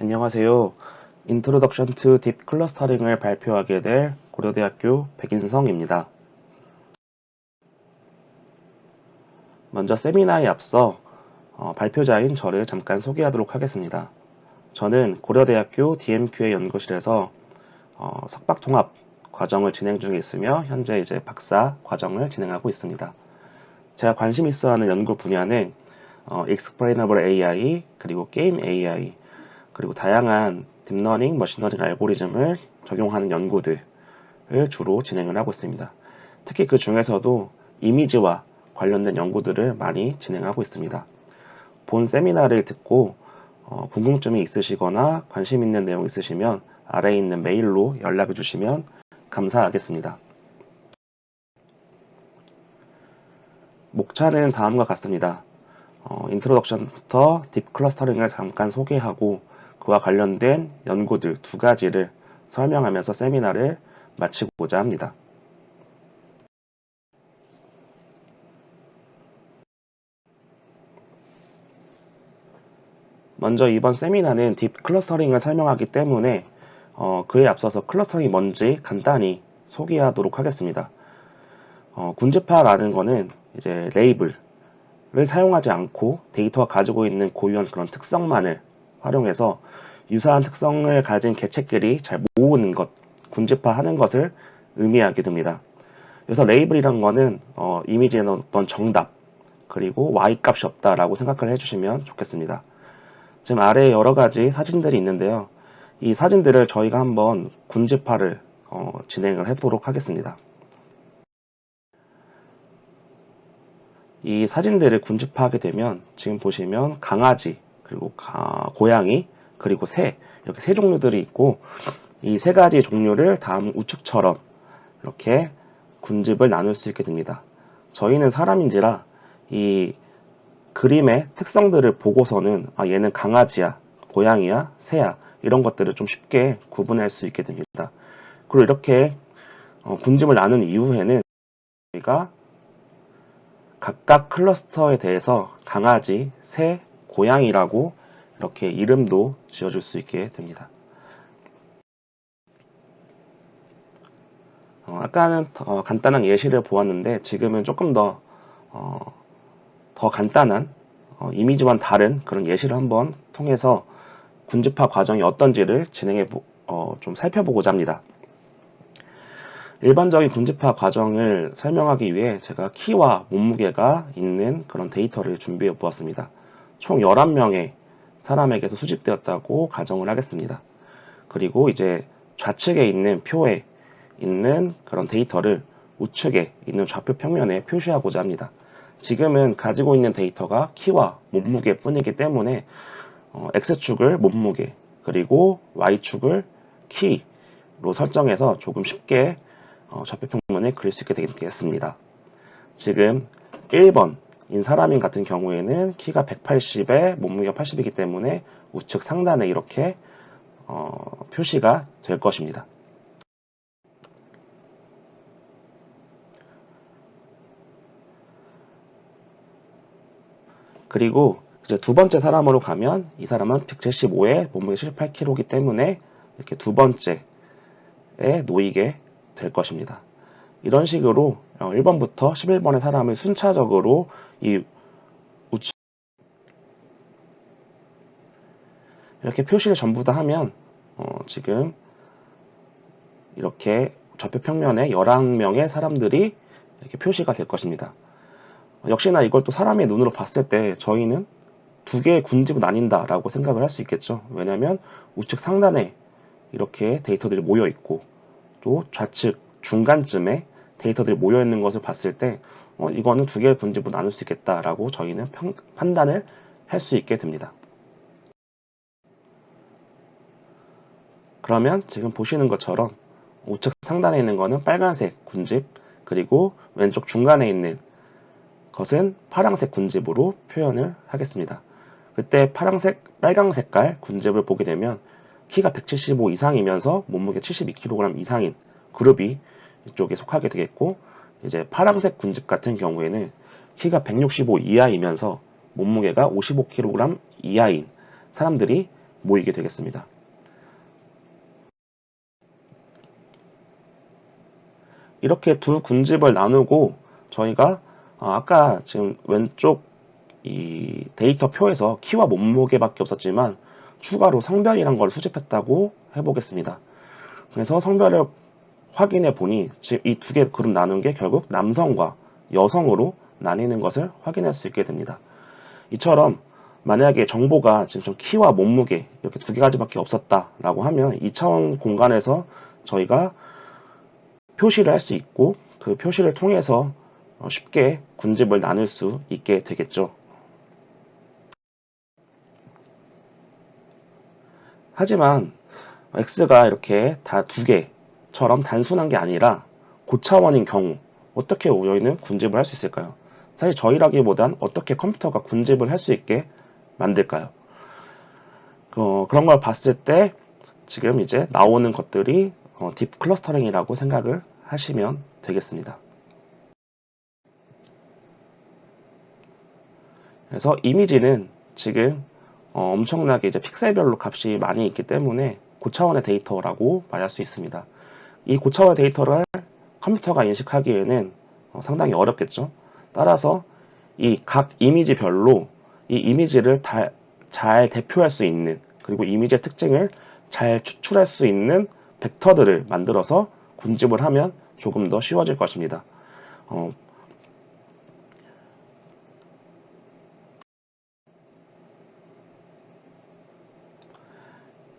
안녕하세요. Introduction to Deep Clustering을 발표하게 될 고려대학교 백인성입니다. 먼저 세미나에 앞서 발표자인 저를 잠깐 소개하도록 하겠습니다. 저는 고려대학교 DMQA 연구실에서 석박통합 과정을 진행 중에 있으며 현재 이제 박사 과정을 진행하고 있습니다. 제가 관심 있어 하는 연구 분야는 Explainable AI, 그리고 Game AI, 그리고 다양한 딥러닝, 머신러닝 알고리즘을 적용하는 연구들을 주로 진행을 하고 있습니다. 특히 그 중에서도 이미지와 관련된 연구들을 많이 진행하고 있습니다. 본 세미나를 듣고 궁금증이 있으시거나 관심 있는 내용 있으시면 아래에 있는 메일로 연락해 주시면 감사하겠습니다. 목차는 다음과 같습니다. 인트로덕션부터 딥 클러스터링을 잠깐 소개하고 그와 관련된 연구들 두 가지를 설명하면서 세미나를 마치고자 합니다. 먼저 이번 세미나는 딥 클러스터링을 설명하기 때문에 그에 앞서서 클러스터링이 뭔지 간단히 소개하도록 하겠습니다. 군집화라는 거는 이제 레이블을 사용하지 않고 데이터가 가지고 있는 고유한 그런 특성만을 활용해서 유사한 특성을 가진 개체끼리 잘 모으는 것, 군집화하는 것을 의미하게 됩니다. 그래서 레이블이란 거는 이미지에 넣었던 정답, 그리고 y 값이 없다라고 생각을 해주시면 좋겠습니다. 지금 아래에 여러 가지 사진들이 있는데요. 이 사진들을 저희가 한번 군집화를 진행을 해보도록 하겠습니다. 이 사진들을 군집화하게 되면 지금 보시면 강아지, 그리고 고양이, 그리고 새, 이렇게 세 종류들이 있고 이 세 가지 종류를 다음 우측처럼 이렇게 군집을 나눌 수 있게 됩니다. 저희는 사람인지라 이 그림의 특성들을 보고서는 얘는 강아지야, 고양이야, 새야 이런 것들을 좀 쉽게 구분할 수 있게 됩니다. 그리고 이렇게 군집을 나눈 이후에는 저희가 각각 클러스터에 대해서 강아지, 새, 고양이라고 이렇게 이름도 지어줄 수 있게 됩니다. 아까는 간단한 예시를 보았는데 지금은 조금 더 간단한 이미지와는 다른 그런 예시를 한번 통해서 군집화 과정이 어떤지를 좀 살펴보고자 합니다. 일반적인 군집화 과정을 설명하기 위해 제가 키와 몸무게가 있는 그런 데이터를 준비해 보았습니다. 총 11명의 사람에게서 수집되었다고 가정을 하겠습니다. 그리고 이제 좌측에 있는 표에 있는 그런 데이터를 우측에 있는 좌표 평면에 표시하고자 합니다. 지금은 가지고 있는 데이터가 키와 몸무게 뿐이기 때문에 X축을 몸무게, 그리고 Y축을 키로 설정해서 조금 쉽게 좌표 평면에 그릴 수 있게 되겠습니다. 지금 1번인 사람인 같은 경우에는 키가 180에 몸무게가 80이기 때문에 우측 상단에 이렇게 표시가 될 것입니다. 그리고 이제 두 번째 사람으로 가면 이 사람은 175에 몸무게 78kg이기 때문에 이렇게 두 번째에 놓이게 될 것입니다. 이런 식으로 1번부터 11번의 사람을 순차적으로 이 우측 이렇게 표시를 전부 다 하면 지금 이렇게 좌표 평면에 11명의 사람들이 이렇게 표시가 될 것입니다. 역시나 이걸 또 사람의 눈으로 봤을 때 저희는 두 개의 군집을 나뉜다 라고 생각을 할 수 있겠죠. 왜냐하면 우측 상단에 이렇게 데이터들이 모여 있고 또 좌측 중간쯤에 데이터들이 모여 있는 것을 봤을 때 이거는 두 개의 군집으로 나눌 수 있겠다라고 저희는 판단을 할 수 있게 됩니다. 그러면 지금 보시는 것처럼 우측 상단에 있는 것은 빨간색 군집, 그리고 왼쪽 중간에 있는 것은 파란색 군집으로 표현을 하겠습니다. 그때 빨강 색깔 군집을 보게 되면 키가 175 이상이면서 몸무게 72kg 이상인 그룹이 이쪽에 속하게 되겠고, 이제 파란색 군집 같은 경우에는 키가 165 이하이면서 몸무게가 55kg 이하인 사람들이 모이게 되겠습니다. 이렇게 두 군집을 나누고 저희가 아까 지금 왼쪽 이 데이터 표에서 키와 몸무게밖에 없었지만 추가로 성별이란 걸 수집했다고 해보겠습니다. 그래서 성별을 확인해 보니 지금 이 두 개 그룹 나눈 게 결국 남성과 여성으로 나뉘는 것을 확인할 수 있게 됩니다. 이처럼 만약에 정보가 지금 좀 키와 몸무게 이렇게 두 가지밖에 없었다라고 하면 2차원 공간에서 저희가 표시를 할 수 있고 그 표시를 통해서 쉽게 군집을 나눌 수 있게 되겠죠. 하지만 x가 이렇게 다 두 개처럼 단순한 게 아니라 고차원인 경우 어떻게 저희는 군집을 할 수 있을까요? 사실 저희라기보단 어떻게 컴퓨터가 군집을 할 수 있게 만들까요? 그런 걸 봤을 때 지금 이제 나오는 것들이 딥 클러스터링이라고 생각을 하시면 되겠습니다. 그래서 이미지는 지금 엄청나게 이제 픽셀별로 값이 많이 있기 때문에 고차원의 데이터라고 말할 수 있습니다. 이 고차원의 데이터를 컴퓨터가 인식하기에는 상당히 어렵겠죠. 따라서 이 각 이미지별로 이 이미지를 잘 대표할 수 있는 그리고 이미지의 특징을 잘 추출할 수 있는 벡터들을 만들어서 군집을 하면 조금 더 쉬워질 것입니다.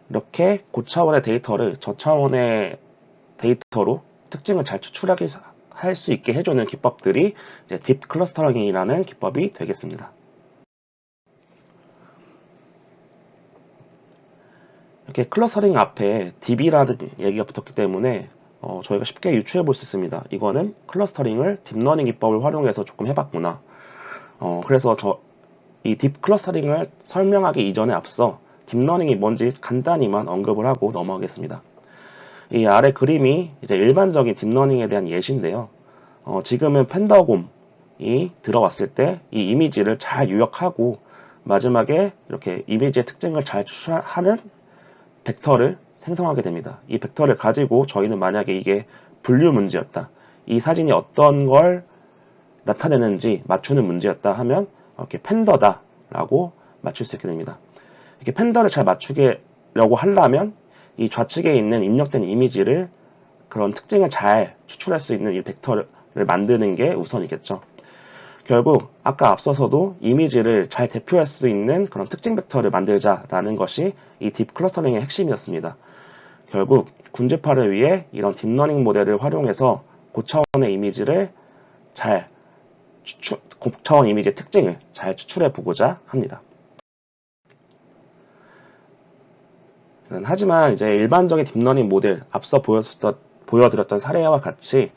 이렇게 고차원의 데이터를 저차원의 데이터로 특징을 잘 추출하게 할 수 있게 해주는 기법들이 이제 딥 클러스터링이라는 기법이 되겠습니다. 이렇게 클러스터링 앞에 딥이라는 얘기가 붙었기 때문에 저희가 쉽게 유추해 볼 수 있습니다. 이거는 클러스터링을 딥러닝 기법을 활용해서 조금 해봤구나. 그래서 이 딥 클러스터링을 설명하기 이전에 앞서 딥러닝이 뭔지 간단히만 언급을 하고 넘어가겠습니다. 이 아래 그림이 이제 일반적인 딥러닝에 대한 예시인데요. 지금은 펜더곰이 들어왔을 때 이 이미지를 잘 요약하고 마지막에 이렇게 이미지의 특징을 잘 추출하는 벡터를 생성하게 됩니다. 이 벡터를 가지고 저희는 만약에 이게 분류 문제였다. 이 사진이 어떤 걸 나타내는지 맞추는 문제였다 하면 이렇게 펜더다 라고 맞출 수 있게 됩니다. 이렇게 펜더를 잘 맞추려고 하려면 이 좌측에 있는 입력된 이미지를 그런 특징을 잘 추출할 수 있는 이 벡터를 만드는 게 우선이겠죠. 결국 아까 앞서서도 이미지를 잘 대표할 수 있는 그런 특징 벡터를 만들자라는 것이 이 딥 클러스터링의 핵심이었습니다. 결국 군집화를 위해 이런 딥러닝 모델을 활용해서 고차원의 이미지를 고차원 이미지의 특징을 잘 추출해 보고자 합니다. 하지만 이제 일반적인 딥러닝 모델 앞서 보여드렸던 사례와 같이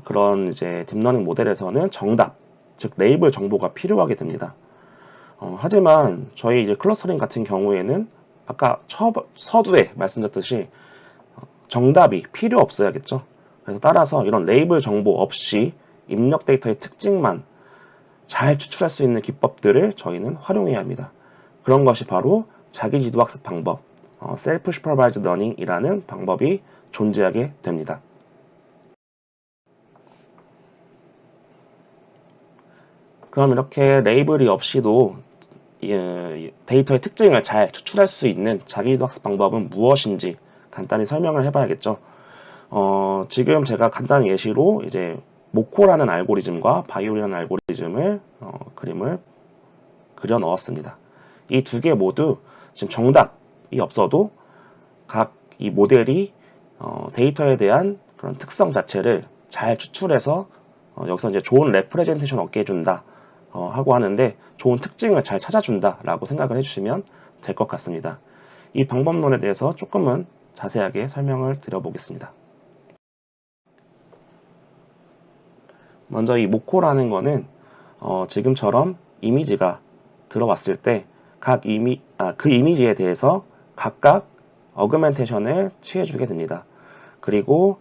그런 이제 딥러닝 모델에서는 정답, 즉 레이블 정보가 필요하게 됩니다. 하지만 저희 이제 클러스터링 같은 경우에는 아까 서두에 말씀드렸듯이 정답이 필요 없어야겠죠. 그래서 따라서 이런 레이블 정보 없이 입력 데이터의 특징만 잘 추출할 수 있는 기법들을 저희는 활용해야 합니다. 그런 것이 바로 자기지도 학습 방법, 셀프 슈퍼바이즈 러닝이라는 방법이 존재하게 됩니다. 그럼 이렇게 레이블이 없이도 데이터의 특징을 잘 추출할 수 있는 자기지도 학습 방법은 무엇인지 간단히 설명을 해봐야겠죠. 지금 제가 간단한 예시로 이제 모코라는 알고리즘과 바이올이라는 알고리즘을 그림을 그려 넣었습니다. 이 두 개 모두 지금 정답이 없어도 각 이 모델이 데이터에 대한 그런 특성 자체를 잘 추출해서 여기서 이제 좋은 레프레젠테이션 얻게 해준다 하고 하는데 좋은 특징을 잘 찾아준다 라고 생각을 해주시면 될 것 같습니다. 이 방법론에 대해서 조금은 자세하게 설명을 드려보겠습니다. 먼저 이 모코라는 거는 지금처럼 이미지가 들어왔을 때 그 이미지에 대해서 각각 어그멘테이션을 취해주게 됩니다. 그리고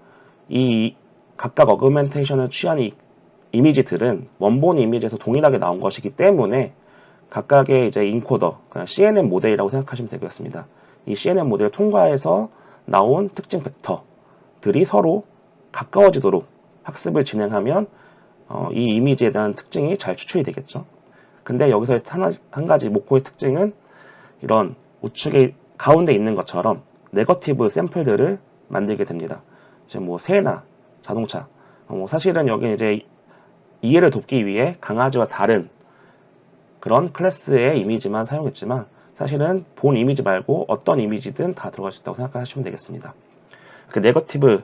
이 각각 어그멘테이션을 취한 이 이미지들은 원본 이미지에서 동일하게 나온 것이기 때문에 각각의 이제 인코더, 그냥 CNN 모델이라고 생각하시면 되겠습니다. 이 CNN 모델을 통과해서 나온 특징 벡터들이 서로 가까워지도록 학습을 진행하면 이 이미지에 대한 특징이 잘 추출이 되겠죠. 근데 여기서 한 가지 목표의 특징은 이런 우측에 가운데 있는 것처럼 네거티브 샘플들을 만들게 됩니다. 지금 뭐 새나 자동차, 사실은 여기 이제 이해를 돕기 위해 강아지와 다른 그런 클래스의 이미지만 사용했지만 사실은 본 이미지 말고 어떤 이미지든 다 들어갈 수 있다고 생각하시면 되겠습니다. 그 네거티브를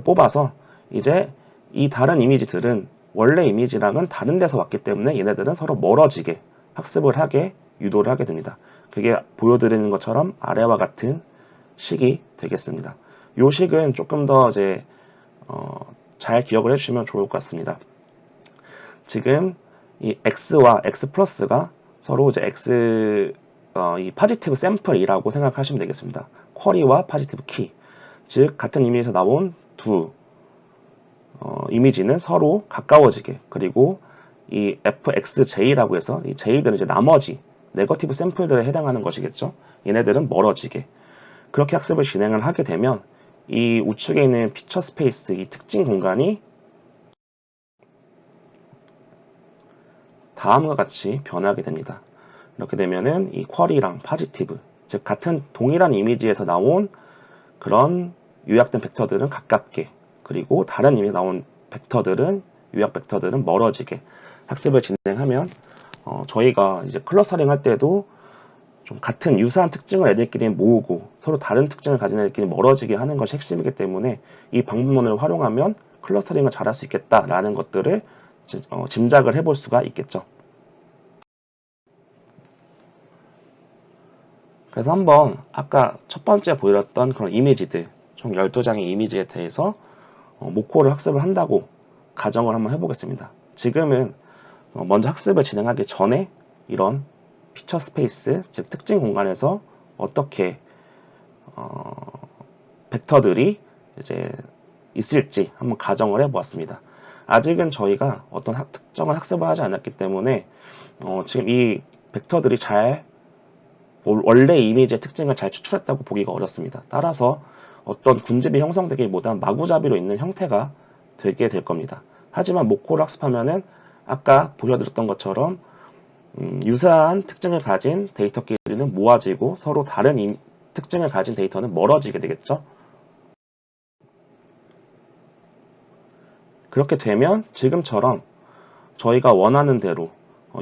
뽑아서 이제 이 다른 이미지들은 원래 이미지랑은 다른 데서 왔기 때문에 얘네들은 서로 멀어지게 학습을 하게 유도를 하게 됩니다. 그게 보여드리는 것처럼 아래와 같은 식이 되겠습니다. 이 식은 조금 더 이제 잘 기억을 해주시면 좋을 것 같습니다. 지금 이 x와 x 플러스가 서로 이제 이 파지티브 샘플이라고 생각하시면 되겠습니다. 쿼리와 파지티브 키, 즉 같은 이미지에서 나온 두 이미지는 서로 가까워지게, 그리고 이 fxj라고 해서 이 j들은 이제 나머지 네거티브 샘플들에 해당하는 것이겠죠. 얘네들은 멀어지게, 그렇게 학습을 진행을 하게 되면 이 우측에 있는 피처 스페이스, 이 특징 공간이 다음과 같이 변하게 됩니다. 이렇게 되면은 이 쿼리랑 파지티브, 즉 같은 동일한 이미지에서 나온 그런 요약된 벡터들은 가깝게, 그리고 다른 이미지에 나온 벡터들은 요약 벡터들은 멀어지게 학습을 진행하면 저희가 이제 클러스터링 할 때도 좀 같은 유사한 특징을 애들끼리 모으고 서로 다른 특징을 가진 애들끼리 멀어지게 하는 것이 핵심이기 때문에 이 방법론을 활용하면 클러스터링을 잘할 수 있겠다라는 것들을 짐작을 해볼 수가 있겠죠. 그래서 한번 아까 첫 번째 보여드렸던 그런 이미지들, 총 12장의 이미지에 대해서 모코를 학습을 한다고 가정을 한번 해보겠습니다. 지금은 먼저 학습을 진행하기 전에 이런 피처 스페이스, 즉 특징 공간에서 어떻게 벡터들이 이제 있을지 한번 가정을 해보았습니다. 아직은 저희가 어떤 특정한 학습을 하지 않았기 때문에 지금 이 벡터들이 잘 원래 이미지의 특징을 잘 추출했다고 보기가 어렵습니다. 따라서 어떤 군집이 형성되기보단 마구잡이로 있는 형태가 되게 될 겁니다. 하지만 모코를 학습하면은 아까 보여드렸던 것처럼 유사한 특징을 가진 데이터끼리는 모아지고 서로 다른 특징을 가진 데이터는 멀어지게 되겠죠. 그렇게 되면 지금처럼 저희가 원하는 대로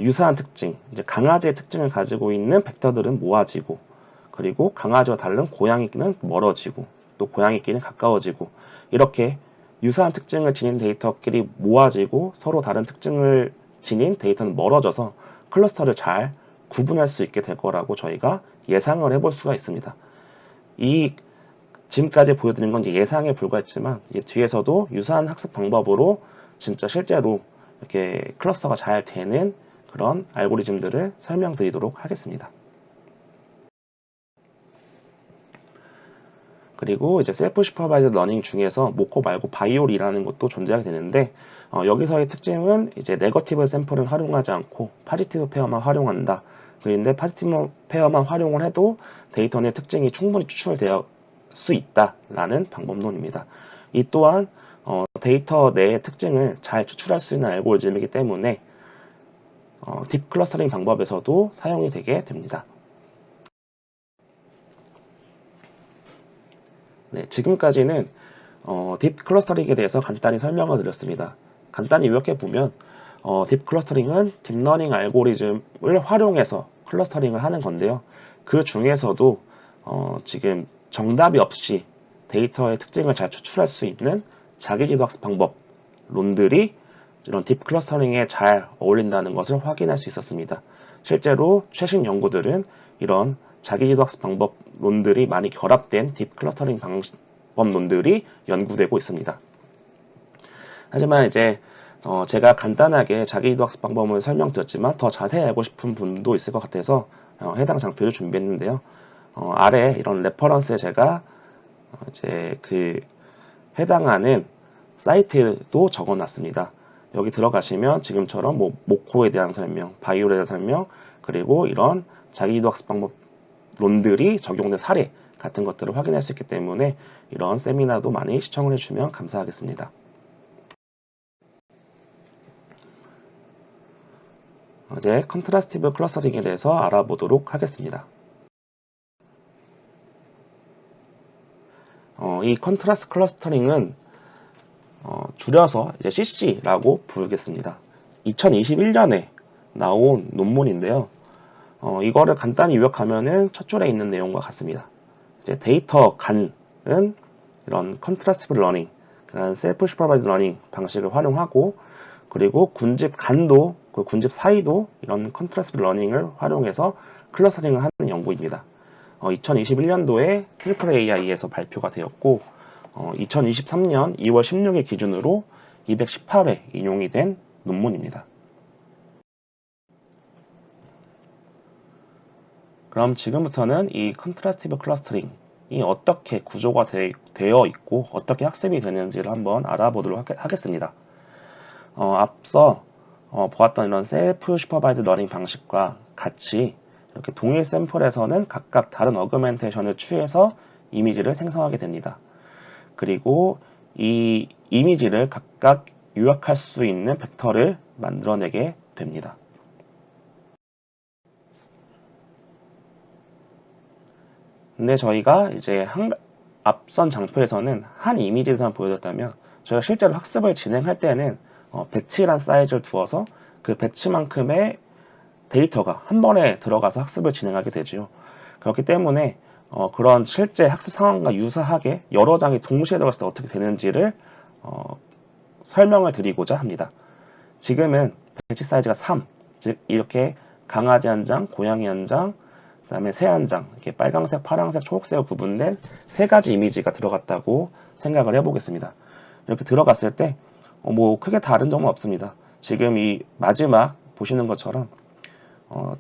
유사한 특징, 이제 강아지의 특징을 가지고 있는 벡터들은 모아지고, 그리고 강아지와 다른 고양이끼는 멀어지고, 또 고양이끼는 가까워지고, 이렇게 유사한 특징을 지닌 데이터끼리 모아지고 서로 다른 특징을 지닌 데이터는 멀어져서 클러스터를 잘 구분할 수 있게 될 거라고 저희가 예상을 해볼 수가 있습니다. 이 지금까지 보여드린 건 이제 예상에 불과했지만 뒤에서도 유사한 학습 방법으로 진짜 실제로 이렇게 클러스터가 잘 되는 그런 알고리즘들을 설명드리도록 하겠습니다. 그리고 이제 셀프 슈퍼바이저 러닝 중에서 모코 말고 바이올이라는 것도 존재하게 되는데 여기서의 특징은 이제 네거티브 샘플은 활용하지 않고 파지티브 페어만 활용한다. 그런데 파지티브 페어만 활용을 해도 데이터 내 특징이 충분히 추출될 수 있다라는 방법론입니다. 이 또한 데이터 내의 특징을 잘 추출할 수 있는 알고리즘이기 때문에 딥 클러스터링 방법에서도 사용이 되게 됩니다. 네, 지금까지는 딥 클러스터링에 대해서 간단히 설명을 드렸습니다. 간단히 요약해 보면 딥 클러스터링은 딥러닝 알고리즘을 활용해서 클러스터링을 하는 건데요. 그 중에서도 지금 정답이 없이 데이터의 특징을 잘 추출할 수 있는 자기지도 학습 방법론들이 이런 딥 클러스터링에 잘 어울린다는 것을 확인할 수 있었습니다. 실제로 최신 연구들은 이런 자기지도 학습 방법론들이 많이 결합된 딥 클러스터링 방법론들이 연구되고 있습니다. 하지만 이제 제가 간단하게 자기지도 학습 방법을 설명드렸지만 더 자세히 알고 싶은 분도 있을 것 같아서 해당 장표를 준비했는데요. 아래 이런 레퍼런스에 제가 이제 그 해당하는 사이트도 적어놨습니다. 여기 들어가시면 지금처럼 뭐 모코에 대한 설명, 바이올에 대한 설명, 그리고 이런 자기주도 학습 방법론들이 적용된 사례 같은 것들을 확인할 수 있기 때문에 이런 세미나도 많이 시청을 해주시면 감사하겠습니다. 이제 컨트라스티브 클러스터링에 대해서 알아보도록 하겠습니다. 이 컨트라스트 클러스터링은 줄여서 이제 CC라고 부르겠습니다. 2021년에 나온 논문인데요. 이거를 간단히 요약하면은 첫 줄에 있는 내용과 같습니다. 이제 데이터 간은 이런 컨트라스티브 러닝, 그러니까 셀프 슈퍼바이즈 러닝 방식을 활용하고, 그리고 군집 간도, 그 군집 사이도 이런 컨트라스티브 러닝을 활용해서 클러스터링을 하는 연구입니다. 2021년도에 트리플 AI에서 발표가 되었고, 2023년 2월 16일 기준으로 218회 인용이 된 논문입니다. 그럼 지금부터는 이 컨트라스티브 클러스터링이 어떻게 구조가 되어 있고 어떻게 학습이 되는지를 한번 알아보도록 하겠습니다. 앞서 보았던 이런 셀프 슈퍼바이즈 러닝 방식과 같이 이렇게 동일 샘플에서는 각각 다른 어그멘테이션을 취해서 이미지를 생성하게 됩니다. 그리고 이 이미지를 각각 요약할 수 있는 벡터를 만들어내게 됩니다. 근데 저희가 이제 앞선 장표에서는 한 이미지에서만 보여줬다면 저희가 실제로 학습을 진행할 때는 배치란 사이즈를 두어서 그 배치만큼의 데이터가 한 번에 들어가서 학습을 진행하게 되죠. 그렇기 때문에 그런 실제 학습 상황과 유사하게 여러 장이 동시에 들어갔을 때 어떻게 되는지를 설명을 드리고자 합니다. 지금은 배치 사이즈가 3, 즉 이렇게 강아지 한 장, 고양이 한 장, 그 다음에 새 한 장, 이렇게 빨강색, 파랑색, 초록색으로 구분된 세 가지 이미지가 들어갔다고 생각을 해보겠습니다. 이렇게 들어갔을 때 뭐 크게 다른 점은 없습니다. 지금 이 마지막 보시는 것처럼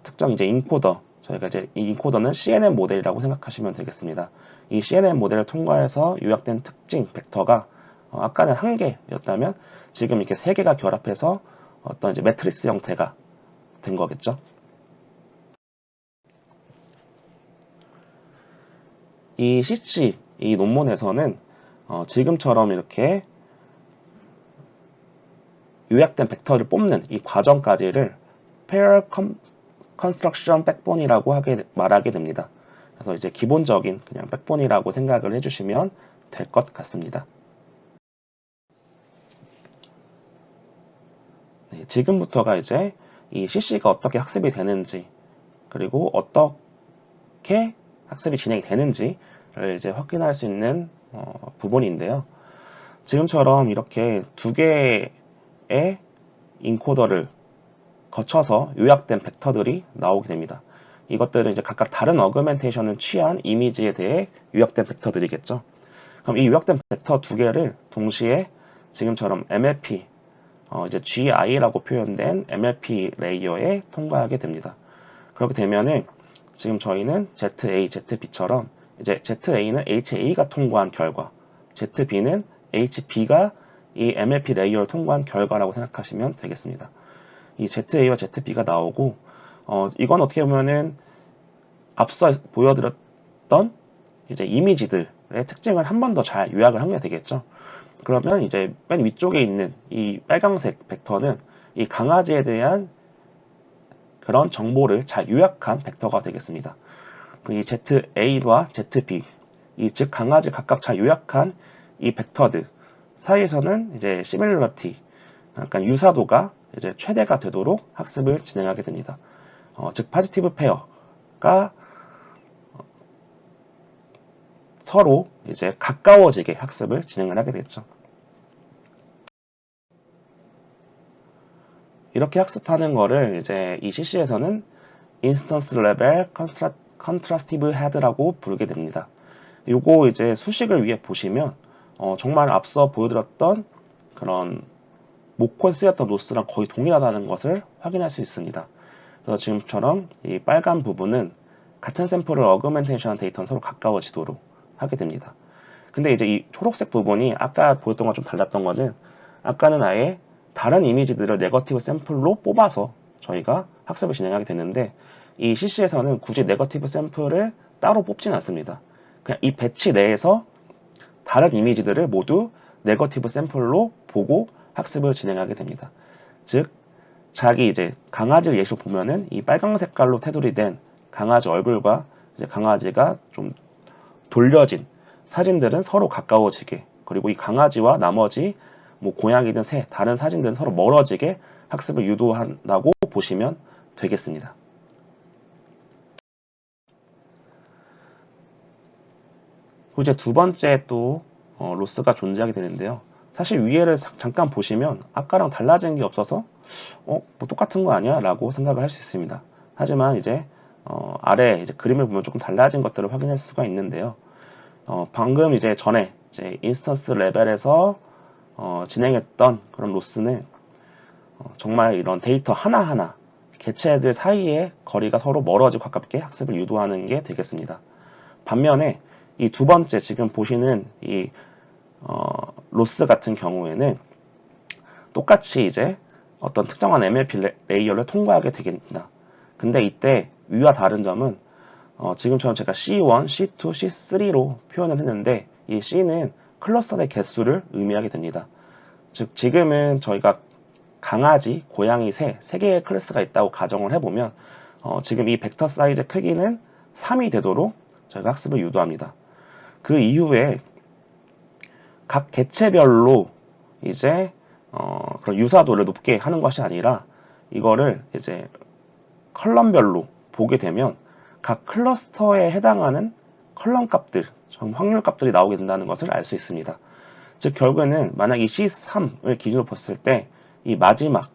특정 이제 인코더, 저희가 이제 이 인코더는 CNN 모델이라고 생각하시면 되겠습니다. 이 CNN 모델을 통과해서 요약된 특징 벡터가 아까는 한 개였다면 지금 이렇게 세 개가 결합해서 어떤 이제 매트리스 형태가 된 거겠죠. 이 CC, 이 논문에서는 지금처럼 이렇게 요약된 벡터를 뽑는 이 과정까지를 Pair Construction Backbone이라고 말하게 됩니다. 그래서 이제 기본적인 그냥 백본이라고 생각을 해주시면 될 것 같습니다. 네, 지금부터가 이제 이 CC가 어떻게 학습이 되는지, 그리고 어떻게 학습이 진행이 되는지를 이제 확인할 수 있는 부분인데요. 지금처럼 이렇게 두 개의 인코더를 거쳐서 요약된 벡터들이 나오게 됩니다. 이것들은 이제 각각 다른 어그멘테이션을 취한 이미지에 대해 요약된 벡터들이겠죠. 그럼 이 요약된 벡터 두 개를 동시에 지금처럼 MLP, 이제 GI라고 표현된 MLP 레이어에 통과하게 됩니다. 그렇게 되면은 지금 저희는 ZA, ZB처럼 이제 ZA는 HA가 통과한 결과, ZB는 HB가 이 MLP 레이어를 통과한 결과라고 생각하시면 되겠습니다. 이 ZA와 ZB가 나오고, 이건 어떻게 보면은 앞서 보여드렸던 이제 이미지들의 특징을 한 번 더 잘 요약을 하면 되겠죠. 그러면 이제 맨 위쪽에 있는 이 빨강색 벡터는 이 강아지에 대한 그런 정보를 잘 요약한 벡터가 되겠습니다. 이 ZA와 ZB, 즉 강아지 각각 잘 요약한 이 벡터들 사이에서는 이제 similarity, 약간 유사도가 이제 최대가 되도록 학습을 진행하게 됩니다. 즉 포지티브 페어가 서로 이제 가까워지게 학습을 진행을 하게 되겠죠. 이렇게 학습하는 거를 이제 이 CC에서는 인스턴스 레벨 컨트라스티브 헤드라고 부르게 됩니다. 요거 이제 수식을 위해 보시면 정말 앞서 보여드렸던 그런 모코에 쓰였던 노스랑 거의 동일하다는 것을 확인할 수 있습니다. 그래서 지금처럼 이 빨간 부분은 같은 샘플을 어그멘테이션한 데이터는 서로 가까워지도록 하게 됩니다. 근데 이제 이 초록색 부분이 아까 보였던 거랑 좀 달랐던 거는 아까는 아예 다른 이미지들을 네거티브 샘플로 뽑아서 저희가 학습을 진행하게 되는데, 이 CC에서는 굳이 네거티브 샘플을 따로 뽑진 않습니다. 그냥 이 배치 내에서 다른 이미지들을 모두 네거티브 샘플로 보고 학습을 진행하게 됩니다. 즉, 자기 이제 강아지를 예시로 보면은 이 빨강 색깔로 테두리 된 강아지 얼굴과 이제 강아지가 좀 돌려진 사진들은 서로 가까워지게, 그리고 이 강아지와 나머지 뭐 고양이든 새, 다른 사진들은 서로 멀어지게 학습을 유도한다고 보시면 되겠습니다. 그리고 이제 두 번째 또 로스가 존재하게 되는데요. 사실 위에를 잠깐 보시면 아까랑 달라진 게 없어서 뭐 똑같은 거 아니야? 라고 생각을 할 수 있습니다. 하지만 이제 아래 이제 그림을 보면 조금 달라진 것들을 확인할 수가 있는데요. 방금 이제 전에 이제 인스턴스 레벨에서 진행했던 그런 로스는 정말 이런 데이터 하나하나 개체들 사이의 거리가 서로 멀어지고 가깝게 학습을 유도하는 게 되겠습니다. 반면에 이 두 번째 지금 보시는 이 로스 같은 경우에는 똑같이 이제 어떤 특정한 MLP 레이어를 통과하게 되겠다. 근데 이때 위와 다른 점은 지금처럼 제가 C1, C2, C3로 표현을 했는데 이 C는 클러스터의 개수를 의미하게 됩니다. 즉 지금은 저희가 강아지, 고양이, 새, 세 개의 클래스가 있다고 가정을 해보면 지금 이 벡터 사이즈 크기는 3이 되도록 저희가 학습을 유도합니다. 그 이후에 각 개체별로 이제 그런 유사도를 높게 하는 것이 아니라 이거를 이제 컬럼별로 보게 되면 각 클러스터에 해당하는 컬럼 값들, 확률 값들이 나오게 된다는 것을 알 수 있습니다. 즉 결국에는 만약 이 C3을 기준으로 봤을 때 이 마지막에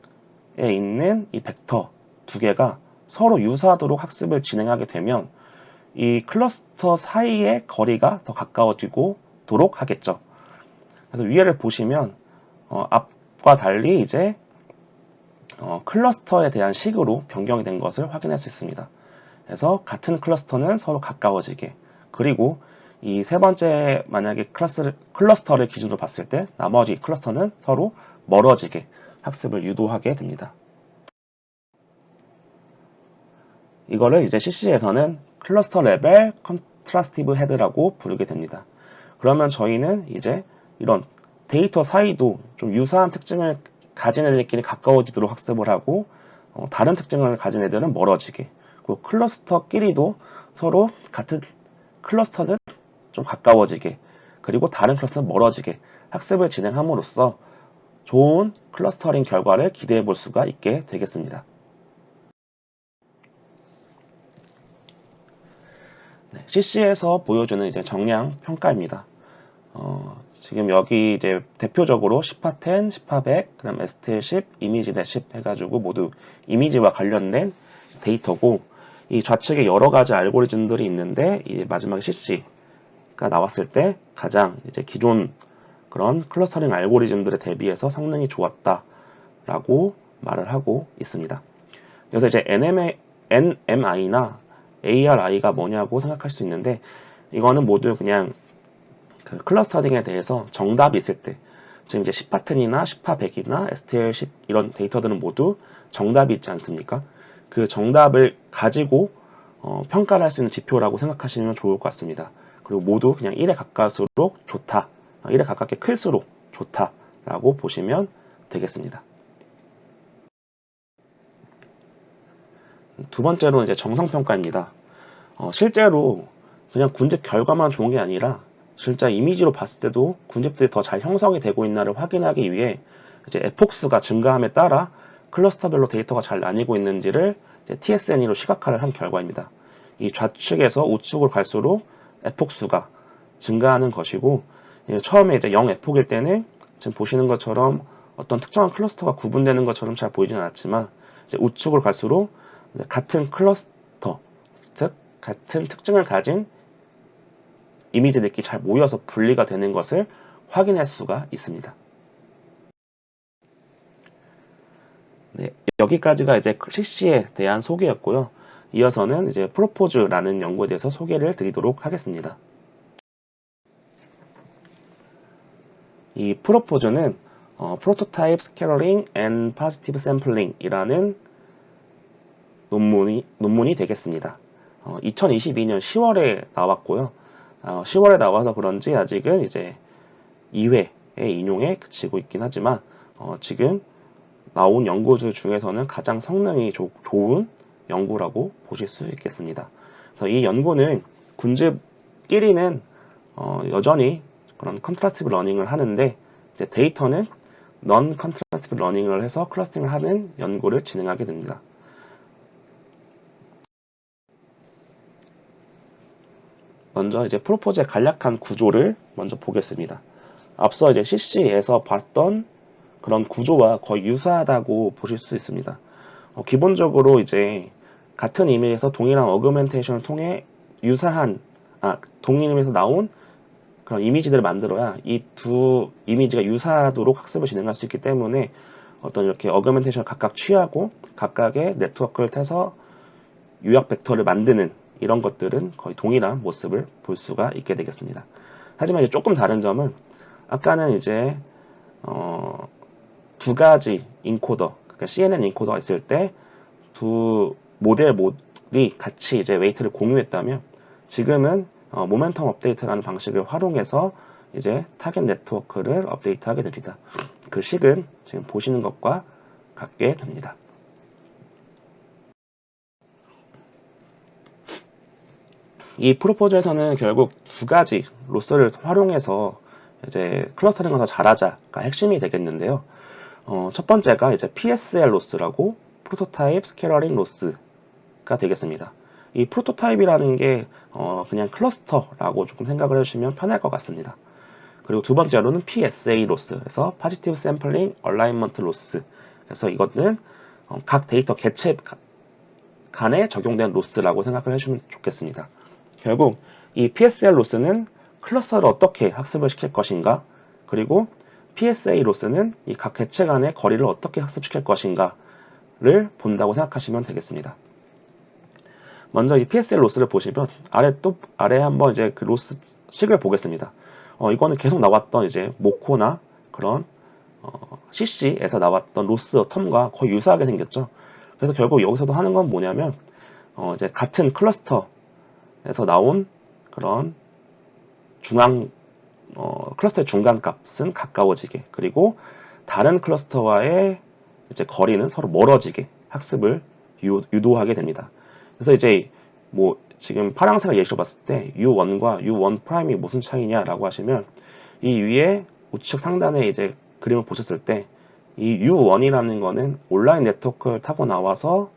있는 이 벡터 두 개가 서로 유사하도록 학습을 진행하게 되면 이 클러스터 사이의 거리가 더 가까워지도록 하겠죠. 그래서 위에를 보시면 앞과 달리 이제 클러스터에 대한 식으로 변경이 된 것을 확인할 수 있습니다. 그래서 같은 클러스터는 서로 가까워지게, 그리고 이 세 번째 만약에 클러스터를 기준으로 봤을 때 나머지 클러스터는 서로 멀어지게 학습을 유도하게 됩니다. 이거를 이제 CC에서는 클러스터 레벨 컨트라스티브 헤드라고 부르게 됩니다. 그러면 저희는 이제 이런 데이터 사이도 좀 유사한 특징을 가진 애들끼리 가까워지도록 학습을 하고 다른 특징을 가진 애들은 멀어지게, 그리고 클러스터끼리도 서로 같은 클러스터는 좀 가까워지게, 그리고 다른 클러스는 멀어지게 학습을 진행함으로써 좋은 클러스터링 결과를 기대해 볼 수가 있게 되겠습니다. 네, CC에서 보여주는 이제 정량 평가입니다. 지금 여기 이제 대표적으로 10파10, 10파100, 그다음 STL10, 이미지-10 해가지고 모두 이미지와 관련된 데이터고, 이 좌측에 여러 가지 알고리즘들이 있는데 이 마지막에 CC가 나왔을 때 가장 이제 기존 그런 클러스터링 알고리즘들에 대비해서 성능이 좋았다라고 말을 하고 있습니다. 그래서 이제 NMI나 ARI가 뭐냐고 생각할 수 있는데, 이거는 모두 그냥 그 클러스터링에 대해서 정답이 있을 때, 지금 이제 10파10이나 10파100이나 STL10 이런 데이터들은 모두 정답이 있지 않습니까? 그 정답을 가지고 평가를 할 수 있는 지표라고 생각하시면 좋을 것 같습니다. 그리고 모두 그냥 1에 가까울수록 좋다, 1에 가깝게 클수록 좋다라고 보시면 되겠습니다. 두 번째로 이제 정성평가입니다. 실제로 그냥 군집 결과만 좋은 게 아니라 진짜 이미지로 봤을 때도 군집들이 더 잘 형성이 되고 있나를 확인하기 위해 이제 에폭수가 증가함에 따라 클러스터별로 데이터가 잘 나뉘고 있는지를 TSNE로 시각화를 한 결과입니다. 이 좌측에서 우측으로 갈수록 에폭수가 증가하는 것이고, 처음에 이제 0 에폭일 때는 지금 보시는 것처럼 어떤 특정한 클러스터가 구분되는 것처럼 잘 보이진 않았지만, 이제 우측으로 갈수록 같은 클러스터, 즉 같은 특징을 가진 이미지들끼리 잘 모여서 분리가 되는 것을 확인할 수가 있습니다. 네, 여기까지가 이제 CC에 대한 소개였고요. 이어서는 이제 프로포즈라는 연구에 대해서 소개를 드리도록 하겠습니다. 이 프로포즈는 Prototype Scattering and Positive Sampling 이라는 논문이 되겠습니다. 2022년 10월에 나왔고요. 10월에 나와서 그런지 아직은 이제 2회의 인용에 그치고 있긴 하지만 지금 나온 연구들 중에서는 가장 성능이 좋은 연구라고 보실 수 있겠습니다. 그래서 이 연구는 군집끼리는 여전히 그런 컨트라스티브 러닝을 하는데 이제 데이터는 넌 컨트라스티브 러닝을 해서 클러스팅을 하는 연구를 진행하게 됩니다. 먼저 이제 프로포즈의 간략한 구조를 먼저 보겠습니다. 앞서 이제 CC에서 봤던 그런 구조와 거의 유사하다고 보실 수 있습니다. 기본적으로 이제 같은 이미지에서 동일한 어그멘테이션을 통해 동일한 이미지에서 나온 그런 이미지들을 만들어야 이 두 이미지가 유사하도록 학습을 진행할 수 있기 때문에 어떤 이렇게 어그멘테이션을 각각 취하고 각각의 네트워크를 타서 요약 벡터를 만드는 이런 것들은 거의 동일한 모습을 볼 수가 있게 되겠습니다. 하지만 이제 조금 다른 점은 아까는 이제 두 가지 인코더, 그러니까 CNN 인코더가 있을 때 두 모델이 같이 이제 웨이트를 공유했다면 지금은 모멘텀 업데이트라는 방식을 활용해서 이제 타겟 네트워크를 업데이트하게 됩니다. 그 식은 지금 보시는 것과 같게 됩니다. 이 프로포즈에서는 결국 두 가지 로스를 활용해서 이제 클러스터링을 더 잘하자가 핵심이 되겠는데요. 첫 번째가 이제 PSL 로스라고 프로토타입 스케일러링 로스가 되겠습니다. 이 프로토타입이라는 게 그냥 클러스터라고 조금 생각을 해주시면 편할 것 같습니다. 그리고 두 번째로는 PSA 로스, 그래서 Positive Sampling Alignment 로스. 그래서 이것은 각 데이터 개체 간에 적용된 로스라고 생각을 해주시면 좋겠습니다. 결국 이 PSL 로스는 클러스터를 어떻게 학습을 시킬 것인가, 그리고 PSA 로스는 이 각 개체 간의 거리를 어떻게 학습시킬 것인가를 본다고 생각하시면 되겠습니다. 먼저 이 PSL 로스를 보시면 아래 한번 이제 그 로스 식을 보겠습니다. 이거는 계속 나왔던 이제 모코나 그런 CC에서 나왔던 로스 텀과 거의 유사하게 생겼죠. 그래서 결국 여기서도 하는 건 뭐냐면 이제 같은 클러스터에서 나온 그런 클러스터의 중간 값은 가까워지게, 그리고 다른 클러스터와의 이제 거리는 서로 멀어지게 학습을 유도하게 됩니다. 그래서 이제 뭐 지금 파란색을 예시로 봤을 때 U1과 U1 프라임이 무슨 차이냐라고 하시면 이 위에 우측 상단에 이제 그림을 보셨을 때 이 U1이라는 거는 온라인 네트워크를 타고 나와서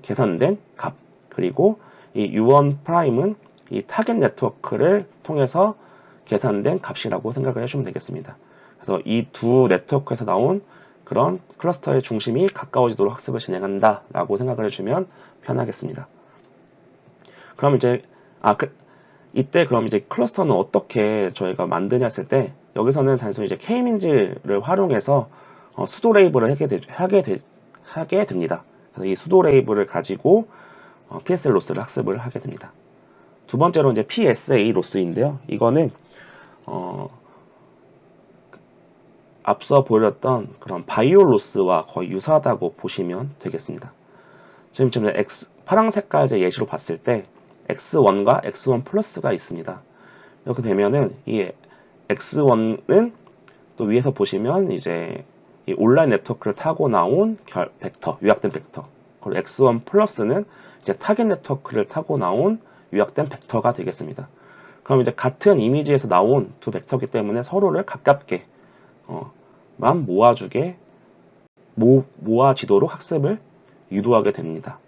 계산된 값, 그리고 이 U1 프라임은 이 타겟 네트워크를 통해서 계산된 값이라고 생각을 해주면 되겠습니다. 그래서 이 두 네트워크에서 나온 그런 클러스터의 중심이 가까워지도록 학습을 진행한다 라고 생각을 해주면 편하겠습니다. 그럼 이제 이때 그럼 이제 클러스터는 어떻게 저희가 만드냐 했을 때 여기서는 단순히 이제 K민즈를 활용해서 수도 레이블을 하게 됩니다. 그래서 이 수도 레이블을 가지고 PSL 로스를 학습을 하게 됩니다. 두 번째로 이제 PSA 로스인데요. 이거는 앞서 보여줬던 그런 바이오 로스와 거의 유사하다고 보시면 되겠습니다. 지금 파랑 색깔 예시로 봤을 때 X1과 X1 플러스가 있습니다. 이렇게 되면은 이 X1은 또 위에서 보시면 이제 이 온라인 네트워크를 타고 나온 벡터, 요약된 벡터. 그리고 X1 플러스는 이제 타겟 네트워크를 타고 나온 요약된 벡터가 되겠습니다. 그럼 이제 같은 이미지에서 나온 두 벡터이기 때문에 서로를 가깝게 모아지도록 학습을 유도하게 됩니다.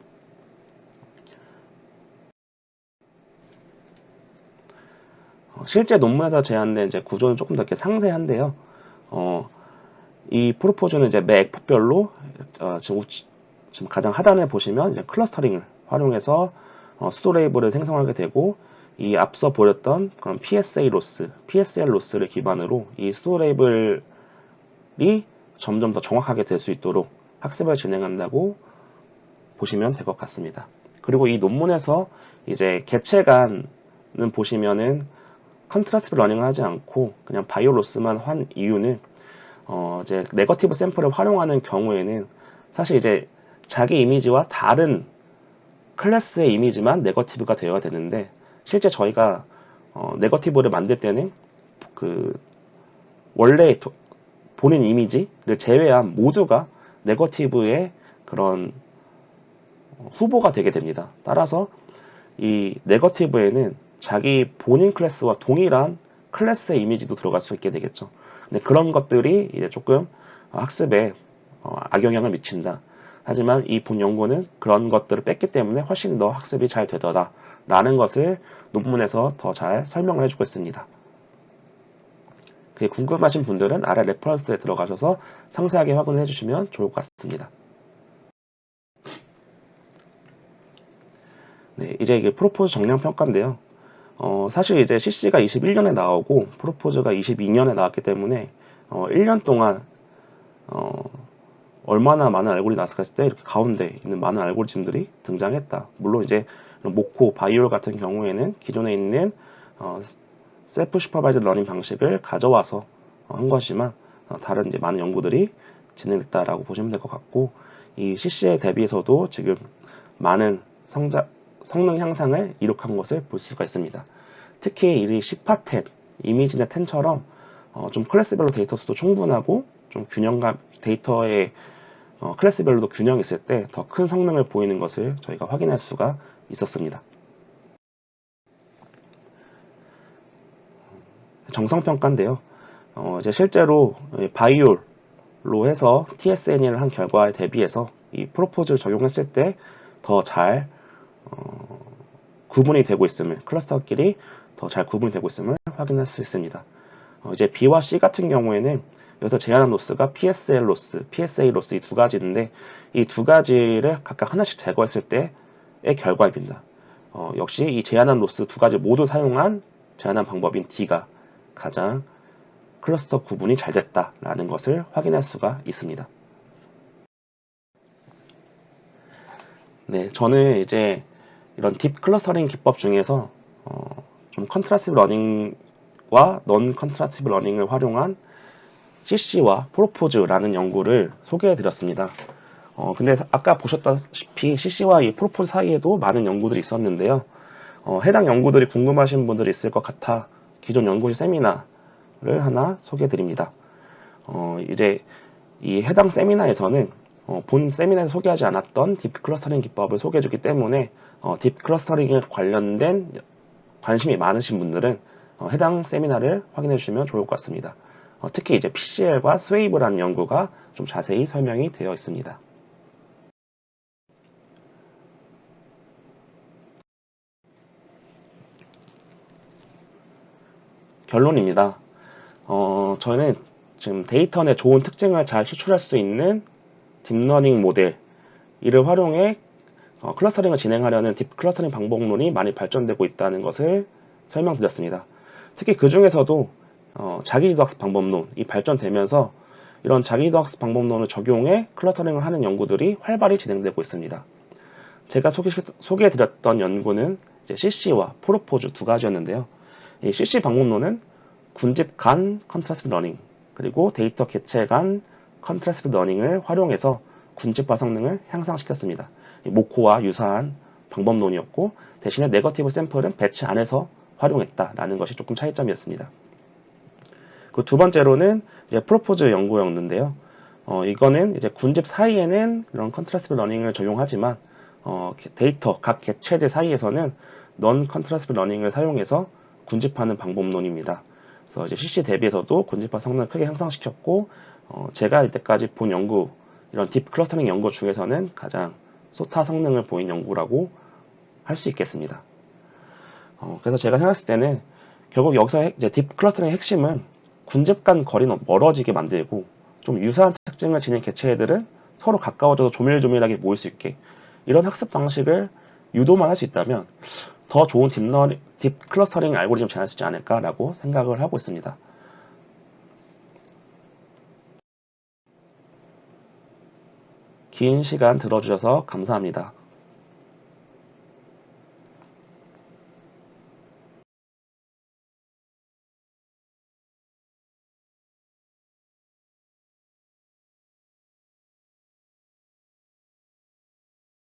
실제 논문에서 제안된 이제 구조는 조금 더 이렇게 상세한데요. 이 프로포즈는 이제 매 액폭별로 지금 가장 하단에 보시면 이제 클러스터링을 활용해서 수도 레이블을 생성하게 되고, 이 앞서 보였던 그런 PSA 로스, PSL 로스를 기반으로 이 수도 레이블이 점점 더 정확하게 될 수 있도록 학습을 진행한다고 보시면 될 것 같습니다. 그리고 이 논문에서 이제 개체 간은 보시면은 컨트라스트 러닝을 하지 않고 그냥 바이오 로스만 한 이유는 이제 네거티브 샘플을 활용하는 경우에는 사실 이제 자기 이미지와 다른 클래스의 이미지만 네거티브가 되어야 되는데, 실제 저희가 네거티브를 만들 때는 그 원래 본인 이미지를 제외한 모두가 네거티브의 그런 후보가 되게 됩니다. 따라서 이 네거티브에는 자기 본인 클래스와 동일한 클래스의 이미지도 들어갈 수 있게 되겠죠. 근데 그런 것들이 이제 조금 학습에 악영향을 미친다. 하지만 이 본 연구는 그런 것들을 뺐기 때문에 훨씬 더 학습이 잘 되더라 라는 것을 논문에서 더 잘 설명을 해주고 있습니다. 그게 궁금하신 분들은 아래 레퍼런스에 들어가셔서 상세하게 확인해 주시면 좋을 것 같습니다. 네, 이제 이게 프로포즈 정량 평가인데요. 사실 이제 CC가 21년에 나오고 프로포즈가 22년에 나왔기 때문에 1년 동안 얼마나 많은 알고리즘이 나왔을까 했을 때 이렇게 가운데 있는 많은 알고리즘들이 등장했다. 물론 이제 모코, 바이올 같은 경우에는 기존에 있는 셀프 슈퍼바이즈 러닝 방식을 가져와서 한 것이지만 다른 이제 많은 연구들이 진행됐다라고 보시면 될 것 같고, 이 CC에 대비해서도 지금 많은 성능 향상을 이룩한 것을 볼 수가 있습니다. 특히 이 시파10, 이미지넷 10처럼 좀 클래스별로 데이터 수도 충분하고 좀 균형감, 데이터의 클래스별로도 균형이 있을 때 더 큰 성능을 보이는 것을 저희가 확인할 수가 있었습니다. 정성평가인데요. 이제 실제로 바이올로 해서 TSN을 한 결과에 대비해서 이 프로포즈를 적용했을 때 더 잘 구분이 되고 있음을, 클러스터끼리 더 잘 구분이 되고 있음을 확인할 수 있습니다. 이제 B와 C 같은 경우에는 여기서 제한한 로스가 PSL 로스, PSA 로스 이 두 가지인데, 이 두 가지를 각각 하나씩 제거했을 때의 결과입니다. 역시 이 제한한 로스 두 가지 모두 사용한 제한한 방법인 D가 가장 클러스터 구분이 잘 됐다라는 것을 확인할 수가 있습니다. 네, 저는 이제 이런 딥 클러스터링 기법 중에서 좀 컨트라스티브 러닝과 넌 컨트라스티브 러닝을 활용한 CC와 프로포즈라는 연구를 소개해 드렸습니다. 근데 아까 보셨다시피 CC와 이 프로포즈 사이에도 많은 연구들이 있었는데요. 해당 연구들이 궁금하신 분들이 있을 것 같아 기존 연구실 세미나를 하나 소개해 드립니다. 이제 이 해당 세미나에서는 본 세미나에서 소개하지 않았던 딥 클러스터링 기법을 소개해 주기 때문에 딥 클러스터링에 관련된 관심이 많으신 분들은 해당 세미나를 확인해 주시면 좋을 것 같습니다. 특히 이제 PCL과 스웨이브라는 연구가 좀 자세히 설명이 되어 있습니다. 결론입니다. 저는 지금 데이터 내 좋은 특징을 잘 추출할 수 있는 딥러닝 모델, 이를 활용해 클러스터링을 진행하려는 딥 클러스터링 방법론이 많이 발전되고 있다는 것을 설명드렸습니다. 특히 그 중에서도 자기지도 학습 방법론이 발전되면서 이런 자기지도 학습 방법론을 적용해 클러스터링을 하는 연구들이 활발히 진행되고 있습니다. 제가 소개해드렸던 연구는 이제 CC와 프로포즈 두 가지였는데요. 이 CC 방법론은 군집 간 컨트라스티브 러닝, 그리고 데이터 개체 간 컨트라스티브 러닝을 활용해서 군집화 성능을 향상시켰습니다. 모코와 유사한 방법론이었고, 대신에 네거티브 샘플은 배치 안에서 활용했다라는 것이 조금 차이점이었습니다. 그 두 번째로는 이제 프로포즈 연구였는데요. 이거는 이제 군집 사이에는 이런 컨트라스티브 러닝을 적용하지만 데이터 각 개체들 사이에서는 넌 컨트라스티브 러닝을 사용해서 군집하는 방법론입니다. 그래서 이제 CC 대비해서도 군집화 성능을 크게 향상시켰고, 제가 이때까지 본 연구, 이런 딥 클러스터링 연구 중에서는 가장 소타 성능을 보인 연구라고 할 수 있겠습니다. 그래서 제가 생각했을 때는 결국 여기서 이제 딥 클러스터링의 핵심은 군집 간 거리는 멀어지게 만들고, 좀 유사한 특징을 지닌 개체들은 서로 가까워져서 조밀조밀하게 모일 수 있게, 이런 학습 방식을 유도만 할 수 있다면 더 좋은 딥 클러스터링 알고리즘을 제안할 수 있지 않을까라고 생각을 하고 있습니다. 긴 시간 들어주셔서 감사합니다.